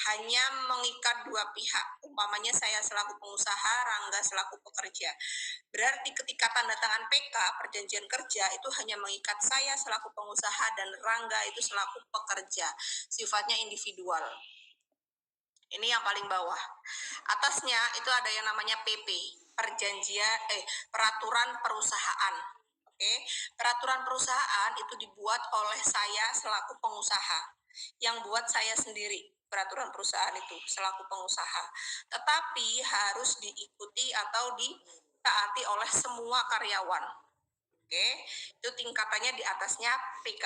hanya mengikat dua pihak. Umpamanya saya selaku pengusaha, Rangga selaku pekerja. Berarti ketika tanda tangan PK, perjanjian kerja, itu hanya mengikat saya selaku pengusaha dan Rangga itu selaku pekerja. Sifatnya individual. Ini yang paling bawah. Atasnya itu ada yang namanya PP, peraturan perusahaan. Oke, peraturan perusahaan itu dibuat oleh saya selaku pengusaha. Yang buat saya sendiri peraturan perusahaan itu selaku pengusaha. Tetapi harus diikuti atau ditaati oleh semua karyawan. Oke, itu tingkatannya di atasnya PK.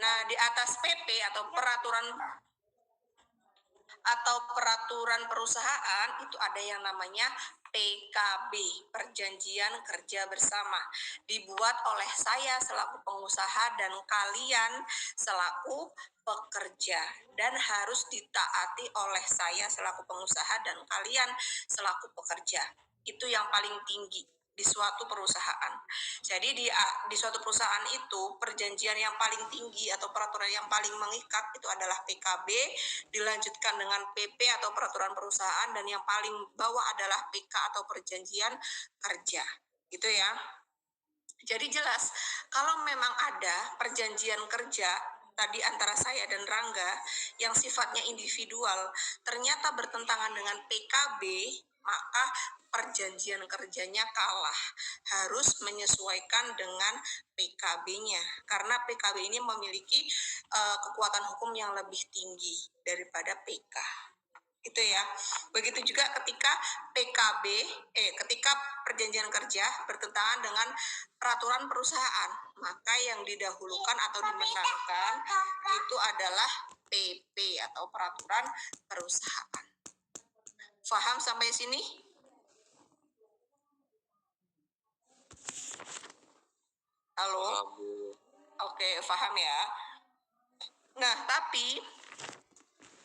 Nah, di atas PP atau peraturan perusahaan itu ada yang namanya PKB, Perjanjian Kerja Bersama, dibuat oleh saya selaku pengusaha dan kalian selaku pekerja, dan harus ditaati oleh saya selaku pengusaha dan kalian selaku pekerja. Itu yang paling tinggi di suatu perusahaan. Jadi di suatu perusahaan itu perjanjian yang paling tinggi atau peraturan yang paling mengikat itu adalah PKB, dilanjutkan dengan PP atau peraturan perusahaan, dan yang paling bawah adalah PK atau perjanjian kerja. Gitu ya. Jadi jelas kalau memang ada perjanjian kerja tadi antara saya dan Rangga yang sifatnya individual ternyata bertentangan dengan PKB, maka perjanjian kerjanya kalah, harus menyesuaikan dengan PKB-nya karena PKB ini memiliki kekuatan hukum yang lebih tinggi daripada PK. Itu ya. Begitu juga ketika ketika perjanjian kerja bertentangan dengan peraturan perusahaan, maka yang didahulukan atau dimenangkan itu adalah PP atau peraturan perusahaan. Faham sampai sini? Halo? Oke, paham ya. Nah, tapi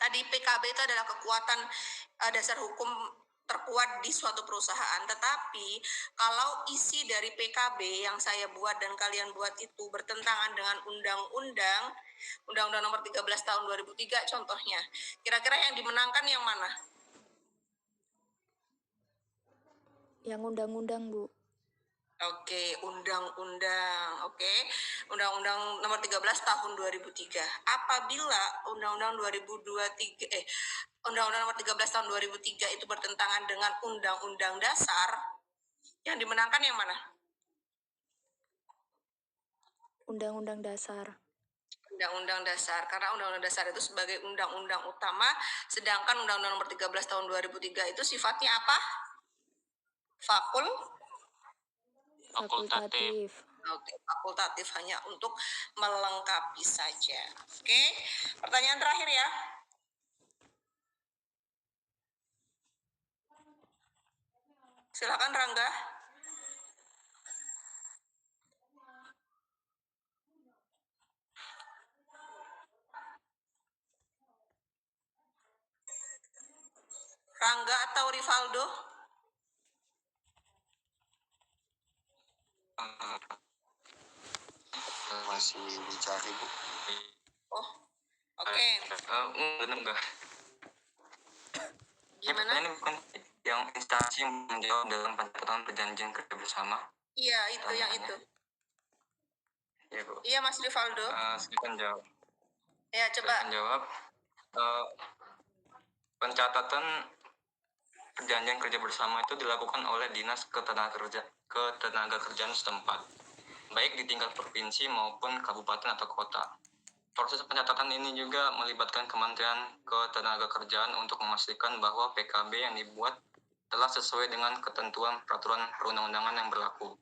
tadi PKB itu adalah kekuatan dasar hukum terkuat di suatu perusahaan. Tetapi kalau isi dari PKB yang saya buat dan kalian buat itu bertentangan dengan Undang-Undang Nomor 13 Tahun 2003 contohnya, kira-kira yang dimenangkan yang mana? Yang undang-undang, Bu. Oke, undang-undang. Oke. Undang-Undang Nomor 13 Tahun 2003. Apabila Undang-Undang Undang-Undang Nomor 13 Tahun 2003 itu bertentangan dengan Undang-Undang Dasar, yang dimenangkan yang mana? Undang-Undang Dasar. Undang-Undang Dasar, karena Undang-Undang Dasar itu sebagai undang-undang utama, sedangkan Undang-Undang Nomor 13 Tahun 2003 itu sifatnya apa? Fakultatif. Oke, fakultatif, hanya untuk melengkapi saja. Oke, pertanyaan terakhir ya. Silakan Rangga. Rangga atau Rivaldo? Masih dicari, Bu. Oh, oke. Enggak. Gimana? Ini bukan yang instansi yang menjawab dalam pencatatan perjanjian kerja bersama. Iya, itu yang itu. Iya, Bu. Iya, Mas Rivaldo. Silakan jawab. Ya, coba. Silakan jawab. Pencatatan perjanjian kerja bersama itu dilakukan oleh Dinas Ketenagakerjaan setempat, baik di tingkat provinsi maupun kabupaten atau kota. Proses pencatatan ini juga melibatkan Kementerian Ketenagakerjaan untuk memastikan bahwa PKB yang dibuat telah sesuai dengan ketentuan peraturan perundang-undangan yang berlaku.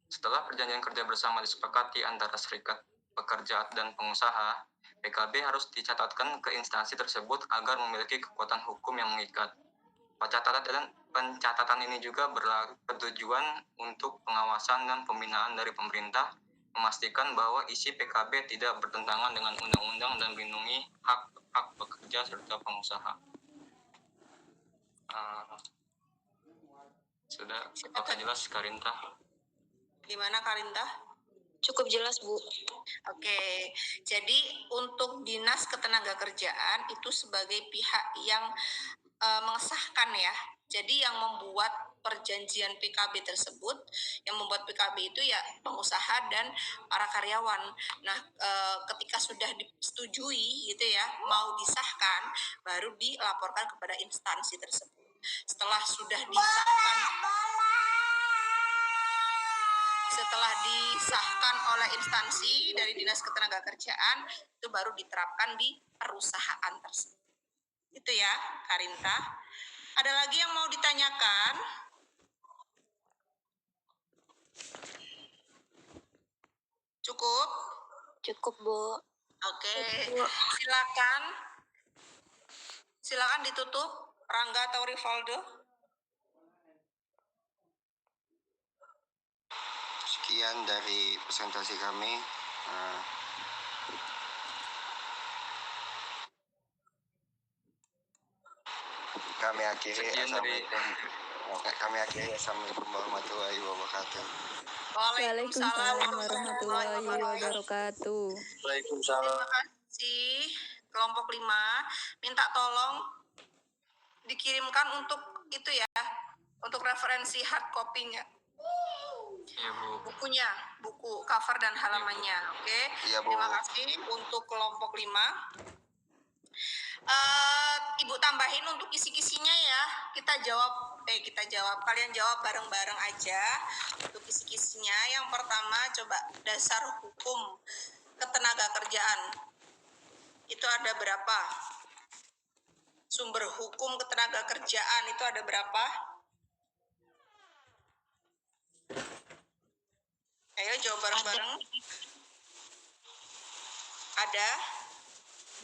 Setelah perjanjian kerja bersama disepakati antara serikat pekerja dan pengusaha, PKB harus dicatatkan ke instansi tersebut agar memiliki kekuatan hukum yang mengikat. Pencatatan ini juga bertujuan untuk pengawasan dan pembinaan dari pemerintah, memastikan bahwa isi PKB tidak bertentangan dengan undang-undang dan melindungi hak pekerja serta pengusaha. Sudah, apakah jelas, Karinta? Gimana, Karinta? Cukup jelas, Bu. Oke, jadi untuk Dinas Ketenagakerjaan itu sebagai pihak yang mengesahkan ya. Jadi yang membuat perjanjian PKB tersebut, yang membuat PKB itu ya pengusaha dan para karyawan. Nah, ketika sudah disetujui gitu ya, mau disahkan, baru dilaporkan kepada instansi tersebut. Setelah sudah disahkan oleh instansi dari Dinas Ketenagakerjaan, itu baru diterapkan di perusahaan tersebut. Itu ya, Karinta. Ada lagi yang mau ditanyakan? Cukup? Cukup, Bu. Oke, silakan. Silakan ditutup, Rangga atau Rivaldo. Sekian dari presentasi kami. Kami akhiri. Assalamualaikum warahmatullahi wabarakatuh. Waalaikumsalam warahmatullahi wabarakatuh. Terima kasih. Kelompok 5 minta tolong dikirimkan untuk itu ya, untuk referensi hard copy-nya. Iya, Bu. Bukunya, buku cover dan halamannya. Oke. Iya, Bu. Terima kasih untuk kelompok 5. Ibu tambahin untuk kisi-kisinya ya. Kalian jawab bareng-bareng aja untuk kisi-kisinya. Yang pertama coba dasar hukum ketenagakerjaan. Itu ada berapa? Sumber hukum ketenagakerjaan itu ada berapa? Ayo jawab bareng-bareng. Ada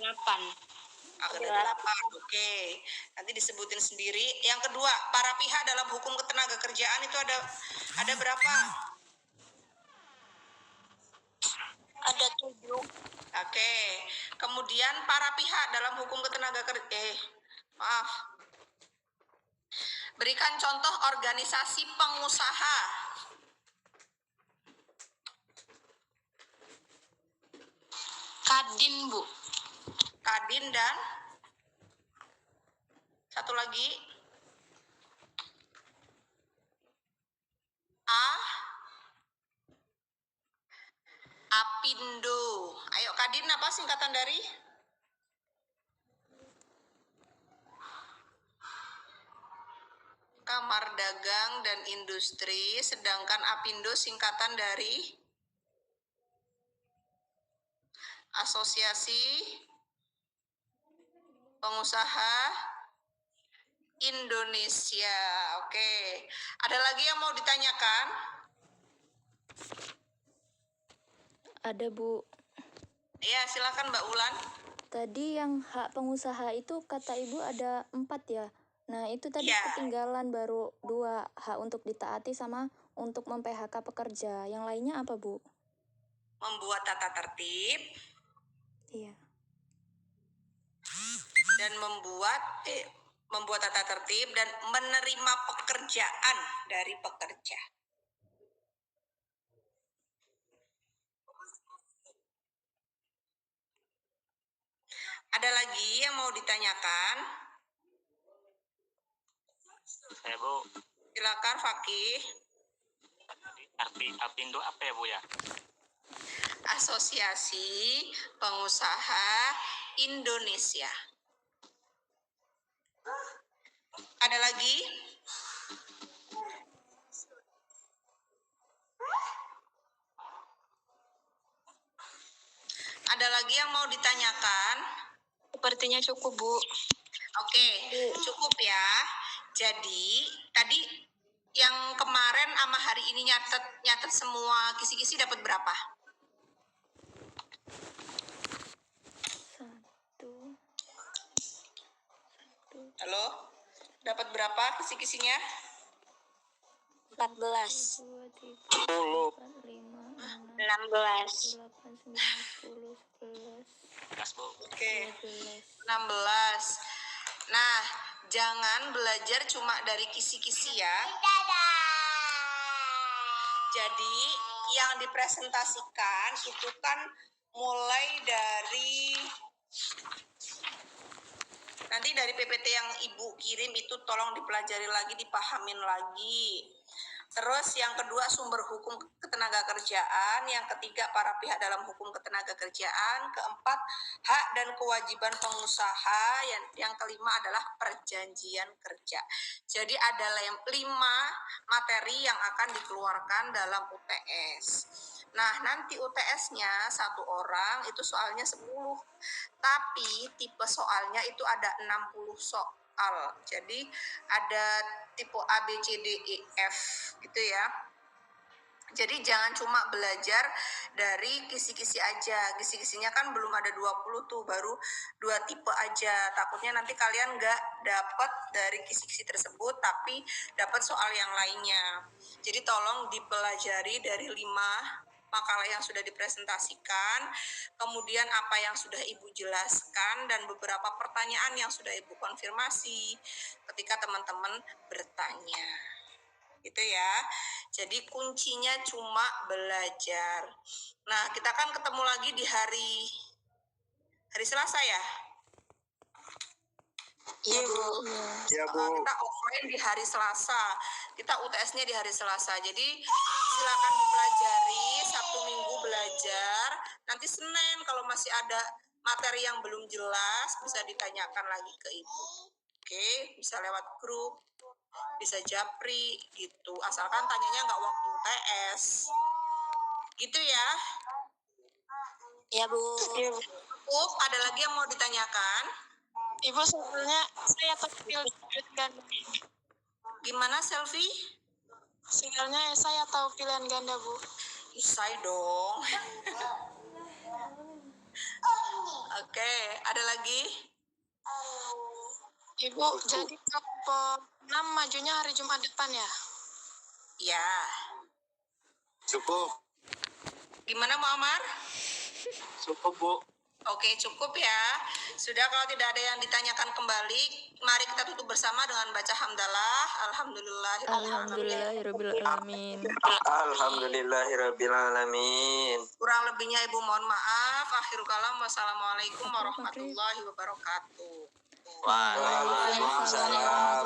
8. Ada 8. Oke. Nanti disebutin sendiri. Yang kedua, para pihak dalam hukum ketenagakerjaan itu ada berapa? Ada 7. Oke. Kemudian para pihak dalam hukum ketenagakerjaan. Berikan contoh organisasi pengusaha. Kadin, Bu. Kadin dan satu lagi Apindo. Ayo Kadin apa singkatan dari? Kamar Dagang dan Industri, sedangkan Apindo singkatan dari Asosiasi Pengusaha Indonesia. Oke. Ada lagi yang mau ditanyakan? Ada, Bu. Ya, silakan Mbak Ulan. Tadi yang hak pengusaha itu kata Ibu ada 4 ya. Nah, itu tadi Ya. ketinggalan baru 2, hak untuk ditaati sama untuk mem-PHK pekerja. Yang lainnya apa, Bu? Membuat tata tertib Iya. dan membuat tata tertib dan menerima pekerjaan dari pekerja. Ada lagi yang mau ditanyakan? Saya, Bu. Silakan Fakih. Arti Apindo apa ya, Bu ya? Asosiasi Pengusaha Indonesia. Ada lagi? Ada lagi yang mau ditanyakan? Sepertinya cukup, Bu. Oke, cukup ya. Jadi, tadi yang kemarin sama hari ini nyatet semua kisi-kisi dapat berapa? 1. Halo? Dapat berapa kisi-kisinya? 14. 10. 16. Gas, Bu. Oke. 16. Nah, jangan belajar cuma dari kisi-kisi ya. Jadi, yang dipresentasikan itu kan mulai dari nanti dari PPT yang Ibu kirim itu tolong dipelajari lagi, dipahamin lagi. Terus yang kedua sumber hukum ketenagakerjaan, yang ketiga para pihak dalam hukum ketenagakerjaan, keempat hak dan kewajiban pengusaha, yang kelima adalah perjanjian kerja. Jadi ada 5 materi yang akan dikeluarkan dalam UTS. Nah, nanti UTS-nya 1 orang itu soalnya 10. Tapi tipe soalnya itu ada 60 soal. Jadi ada tipe A, B, C, D, E, F gitu ya. Jadi jangan cuma belajar dari kisi-kisi aja. Kisi-kisinya kan belum ada 20 tuh, baru 2 tipe aja. Takutnya nanti kalian nggak dapat dari kisi-kisi tersebut, tapi dapat soal yang lainnya. Jadi tolong dipelajari dari 5 makalah yang sudah dipresentasikan, kemudian apa yang sudah Ibu jelaskan, dan beberapa pertanyaan yang sudah Ibu konfirmasi ketika teman-teman bertanya. Gitu ya. Jadi kuncinya cuma belajar. Nah, kita kan ketemu lagi di hari Selasa ya? Iya, Bu. Ya, Bu. Kita offline di hari Selasa. Kita UTS-nya di hari Selasa. Jadi silakan dipelajari, Sabtu Minggu belajar. Nanti Senin kalau masih ada materi yang belum jelas bisa ditanyakan lagi ke Ibu. Oke, bisa lewat grup, bisa japri gitu. Asalkan tanyanya nggak waktu UTS. Gitu ya. Iya, Bu. Cukup, ada lagi yang mau ditanyakan? Ibu, sebetulnya saya tampil pilihan ganda. Gimana, Selfie? Sinyalnya saya tahu pilihan ganda, Bu. Isai dong. Oke, ada lagi? Ibu, jadi kelompok 6 majunya hari Jumat depan ya? Ya. Cukup. Gimana, Muammar? Cukup, Bu. Oke, cukup ya. Sudah, kalau tidak ada yang ditanyakan kembali, mari kita tutup bersama dengan baca hamdalah. Alhamdulillahirrabbilalamin. Alhamdulillahirrabbilalamin. Kurang lebihnya Ibu mohon maaf. Akhirul kalam. Wassalamualaikum warahmatullahi wabarakatuh. Waalaikumsalam.